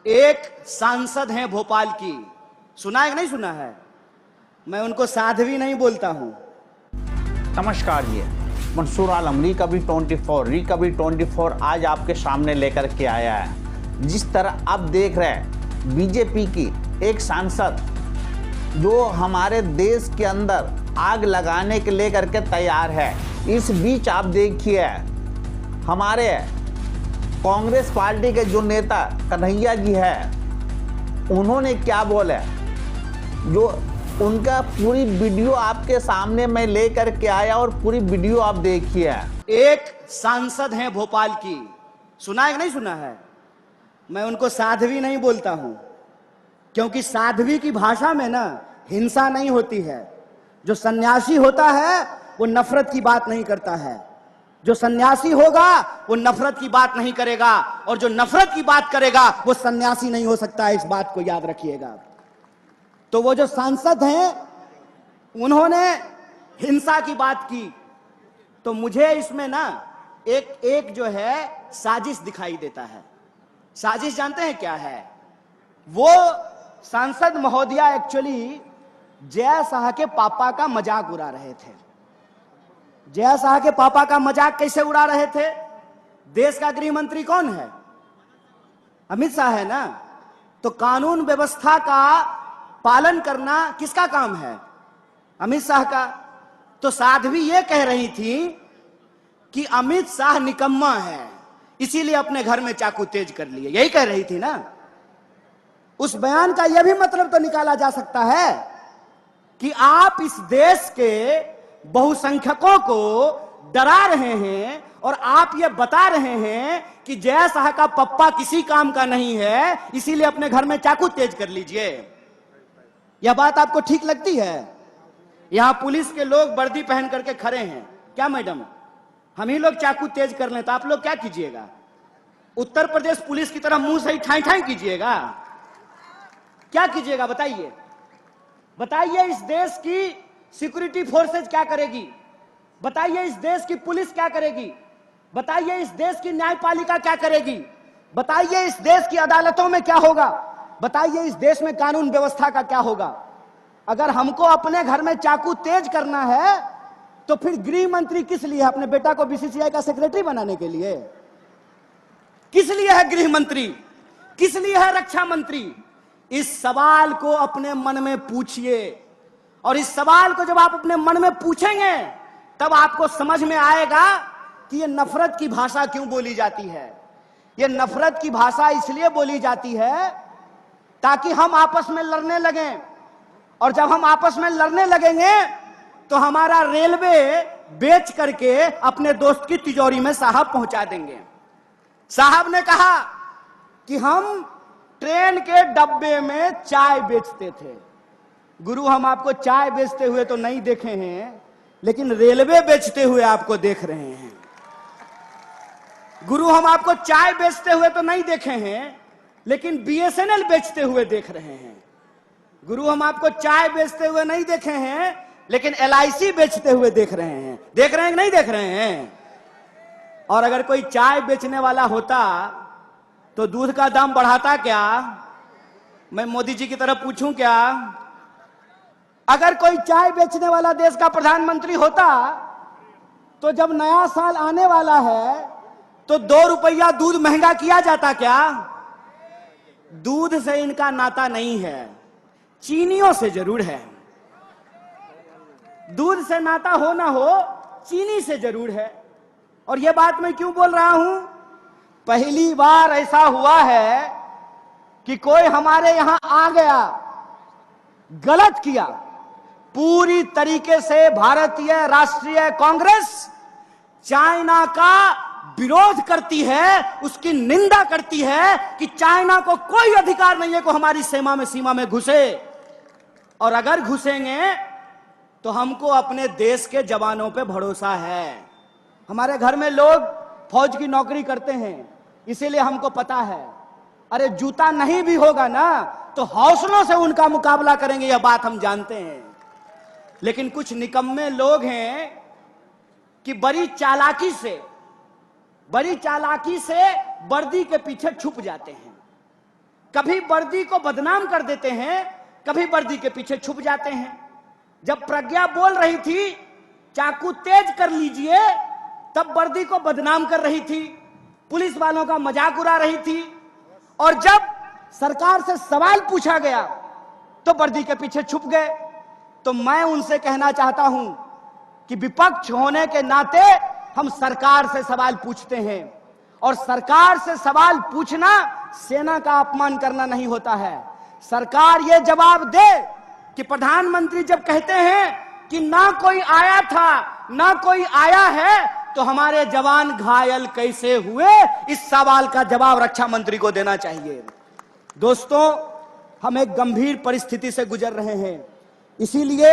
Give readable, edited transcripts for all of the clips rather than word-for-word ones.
एक सांसद हैं भोपाल की, सुना है कि नहीं सुना है? मैं उनको साध्वी नहीं बोलता हूं। नमस्कार जी, मंसूर आलम रिकवरी 24 आज आपके सामने लेकर के आया है। जिस तरह आप देख रहे हैं बीजेपी की एक सांसद जो हमारे देश के अंदर आग लगाने के लेकर के तैयार है। इस बीच आप देखिए हमारे कांग्रेस पार्टी के जो नेता कन्हैया जी है, उन्होंने क्या बोला, जो उनका पूरी वीडियो आपके सामने मैं लेकर के आया और पूरी वीडियो आप देखिए। एक सांसद हैं भोपाल की, सुना है कि नहीं सुना है? मैं उनको साध्वी नहीं बोलता हूं, क्योंकि साध्वी की भाषा में ना हिंसा नहीं होती है। जो सन्यासी होता है वो नफरत की बात नहीं करता है। जो सन्यासी होगा वो नफरत की बात नहीं करेगा, और जो नफरत की बात करेगा वो सन्यासी नहीं हो सकता है। इस बात को याद रखिएगा। तो वो जो सांसद हैं उन्होंने हिंसा की बात की, तो मुझे इसमें ना एक जो है साजिश दिखाई देता है। साजिश जानते हैं क्या है? वो सांसद महोदया एक्चुअली जय शाह के पापा का मजाक उड़ा रहे थे। जय शाह के पापा का मजाक कैसे उड़ा रहे थे? देश का गृह मंत्री कौन है? अमित शाह है ना। तो कानून व्यवस्था का पालन करना किसका काम है? अमित शाह का। तो साध्वी ये कह रही थी कि अमित शाह निकम्मा है, इसीलिए अपने घर में चाकू तेज कर लिए, यही कह रही थी ना। उस बयान का यह भी मतलब तो निकाला जा सकता है कि आप इस देश के बहुसंख्यकों को डरा रहे हैं और आप ये बता रहे हैं कि जय शाह का पप्पा किसी काम का नहीं है, इसीलिए अपने घर में चाकू तेज कर लीजिए। यह बात आपको ठीक लगती है? यहां पुलिस के लोग वर्दी पहन करके खड़े हैं। क्या मैडम, हम ही लोग चाकू तेज कर लें तो आप लोग क्या कीजिएगा? उत्तर प्रदेश पुलिस की तरह मुंह से ही ठाई ठाई कीजिएगा? क्या कीजिएगा बताइए? बताइए इस देश की सिक्योरिटी फोर्सेज क्या करेगी? बताइए इस देश की पुलिस क्या करेगी? बताइए इस देश की न्यायपालिका क्या करेगी? बताइए इस देश की अदालतों में क्या होगा? बताइए इस देश में कानून व्यवस्था का क्या होगा? अगर हमको अपने घर में चाकू तेज करना है तो फिर गृह मंत्री किस लिए है? अपने बेटा को बीसीसीआई का सेक्रेटरी बनाने के लिए? किस लिए है गृह मंत्री? किस लिए है रक्षा मंत्री? इस सवाल को अपने मन में पूछिए, और इस सवाल को जब आप अपने मन में पूछेंगे तब आपको समझ में आएगा कि यह नफरत की भाषा क्यों बोली जाती है। यह नफरत की भाषा इसलिए बोली जाती है ताकि हम आपस में लड़ने लगें, और जब हम आपस में लड़ने लगेंगे तो हमारा रेलवे बेच करके अपने दोस्त की तिजोरी में साहब पहुंचा देंगे। साहब ने कहा कि हम ट्रेन के डब्बे में चाय बेचते थे। गुरु, हम आपको चाय बेचते हुए तो नहीं देखे हैं, लेकिन रेलवे बेचते हुए आपको देख रहे हैं। गुरु, हम आपको चाय बेचते हुए तो नहीं देखे हैं, लेकिन बीएसएनएल बेचते हुए देख रहे हैं। गुरु, हम आपको चाय बेचते हुए नहीं देखे हैं, लेकिन एलआईसी बेचते हुए देख रहे हैं। देख रहे हैं कि नहीं देख रहे हैं? और अगर कोई चाय बेचने वाला होता तो दूध का दाम बढ़ाता क्या? मैं मोदी जी की तरफ पूछूं क्या? अगर कोई चाय बेचने वाला देश का प्रधानमंत्री होता तो जब नया साल आने वाला है तो 2 रुपया दूध महंगा किया जाता क्या? दूध से इनका नाता नहीं है, चीनियों से जरूर है। दूध से नाता हो ना हो, चीनी से जरूर है। और यह बात मैं क्यों बोल रहा हूं? पहली बार ऐसा हुआ है कि कोई हमारे यहां आ गया, गलत किया। पूरी तरीके से भारतीय राष्ट्रीय कांग्रेस चाइना का विरोध करती है, उसकी निंदा करती है कि चाइना को कोई अधिकार नहीं है कि हमारी सीमा में घुसे, और अगर घुसेंगे तो हमको अपने देश के जवानों पे भरोसा है। हमारे घर में लोग फौज की नौकरी करते हैं, इसीलिए हमको पता है। अरे जूता नहीं भी होगा ना तो हौसलों से उनका मुकाबला करेंगे, यह बात हम जानते हैं। लेकिन कुछ निकम्मे लोग हैं कि बड़ी चालाकी से वर्दी के पीछे छुप जाते हैं। कभी वर्दी को बदनाम कर देते हैं, कभी वर्दी के पीछे छुप जाते हैं। जब प्रज्ञा बोल रही थी चाकू तेज कर लीजिए, तब वर्दी को बदनाम कर रही थी, पुलिस वालों का मजाक उड़ा रही थी। और जब सरकार से सवाल पूछा गया तो वर्दी के पीछे छुप गए। तो मैं उनसे कहना चाहता हूं कि विपक्ष होने के नाते हम सरकार से सवाल पूछते हैं, और सरकार से सवाल पूछना सेना का अपमान करना नहीं होता है। सरकार ये जवाब दे कि प्रधानमंत्री जब कहते हैं कि ना कोई आया था ना कोई आया है, तो हमारे जवान घायल कैसे हुए, इस सवाल का जवाब रक्षा मंत्री को देना चाहिए। दोस्तों, हम एक गंभीर परिस्थिति से गुजर रहे हैं। इसीलिए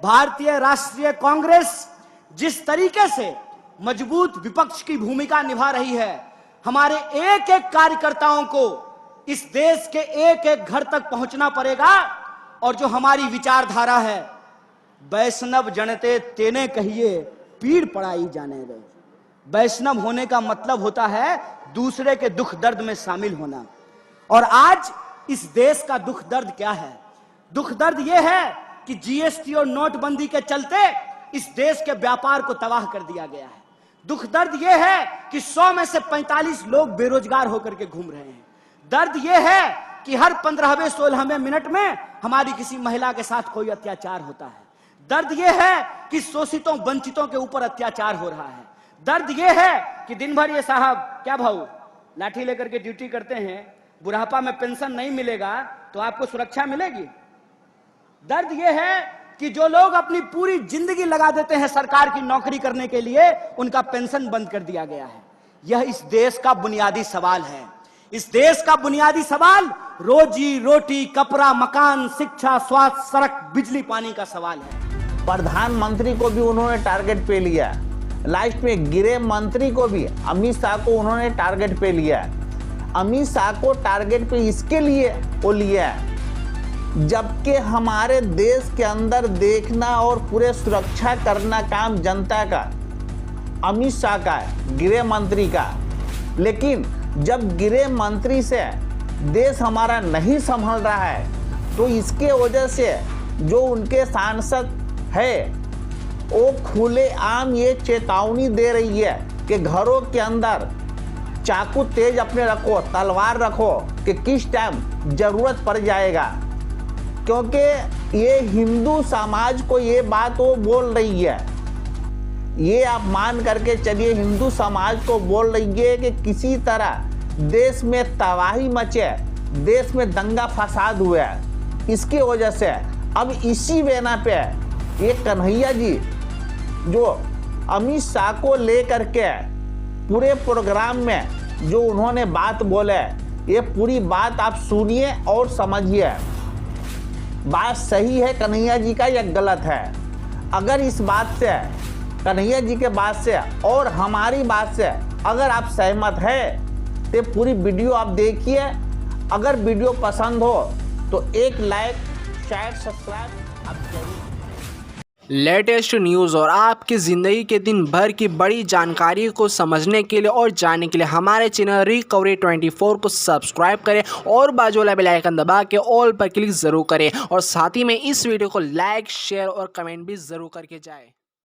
भारतीय राष्ट्रीय कांग्रेस जिस तरीके से मजबूत विपक्ष की भूमिका निभा रही है, हमारे एक एक कार्यकर्ताओं को इस देश के एक एक घर तक पहुंचना पड़ेगा। और जो हमारी विचारधारा है, वैष्णव जनते तेने कहिए पीड़ पड़ाई जाने दे। वैष्णव होने का मतलब होता है दूसरे के दुख दर्द में शामिल होना। और आज इस देश का दुख दर्द क्या है? दुख दर्द यह है कि जीएसटी और नोटबंदी के चलते इस देश के व्यापार को तबाह कर दिया गया है। दुख दर्द यह है कि 100 में से 45 लोग बेरोजगार होकर के घूम रहे हैं। दर्द यह है कि हर 15वें 16वें मिनट में हमारी किसी महिला के साथ कोई अत्याचार होता है। दर्द यह है कि शोषितों वंचितों के ऊपर अत्याचार हो रहा है। दर्द यह है कि दिन भर ये साहब क्या भाऊ लाठी लेकर के ड्यूटी करते हैं, बुढ़ापा में पेंशन नहीं मिलेगा तो आपको सुरक्षा मिलेगी। दर्द यह है कि जो लोग अपनी पूरी जिंदगी लगा देते हैं सरकार की नौकरी करने के लिए, उनका पेंशन बंद कर दिया गया है। यह इस देश का बुनियादी सवाल है। इस देश का बुनियादी सवाल रोजी रोटी, कपड़ा, मकान, शिक्षा, स्वास्थ्य, सड़क, बिजली, पानी का सवाल है। प्रधानमंत्री को भी उन्होंने टारगेट पे लिया, लास्ट में गृह मंत्री को भी, अमित शाह को उन्होंने टारगेट पे लिया। अमित शाह को टारगेट पे इसके लिए वो लिया जबकि हमारे देश के अंदर देखना और पूरे सुरक्षा करना काम जनता का, अमित शाह का, गृह मंत्री का। लेकिन जब गृह मंत्री से देश हमारा नहीं संभल रहा है, तो इसके वजह से जो उनके सांसद है वो खुलेआम ये चेतावनी दे रही है कि घरों के अंदर चाकू तेज अपने रखो, तलवार रखो कि किस टाइम जरूरत पड़ जाएगा। क्योंकि ये हिंदू समाज को ये बात वो बोल रही है, ये आप मान करके चलिए हिंदू समाज को बोल रही है कि किसी तरह देश में तबाही मचे, देश में दंगा फसाद हुआ है। इसकी वजह से अब इसी वेना पे ये कन्हैया जी जो अमित शाह को लेकर के पूरे प्रोग्राम में जो उन्होंने बात बोले, ये पूरी बात आप सुनिए और समझिए। बात सही है कन्हैया जी का या गलत है? अगर इस बात से, कन्हैया जी के बात से और हमारी बात से अगर आप सहमत है तो पूरी वीडियो आप देखिए। अगर वीडियो पसंद हो तो एक लाइक, शेयर, सब्सक्राइब आप जरूर। लेटेस्ट न्यूज़ और आपकी ज़िंदगी के दिन भर की बड़ी जानकारी को समझने के लिए और जानने के लिए हमारे चैनल रिकवरी 24 को सब्सक्राइब करें और बाजू वाला बेल आइकन दबा के ऑल पर क्लिक ज़रूर करें और साथ ही में इस वीडियो को लाइक, शेयर और कमेंट भी ज़रूर करके जाएं।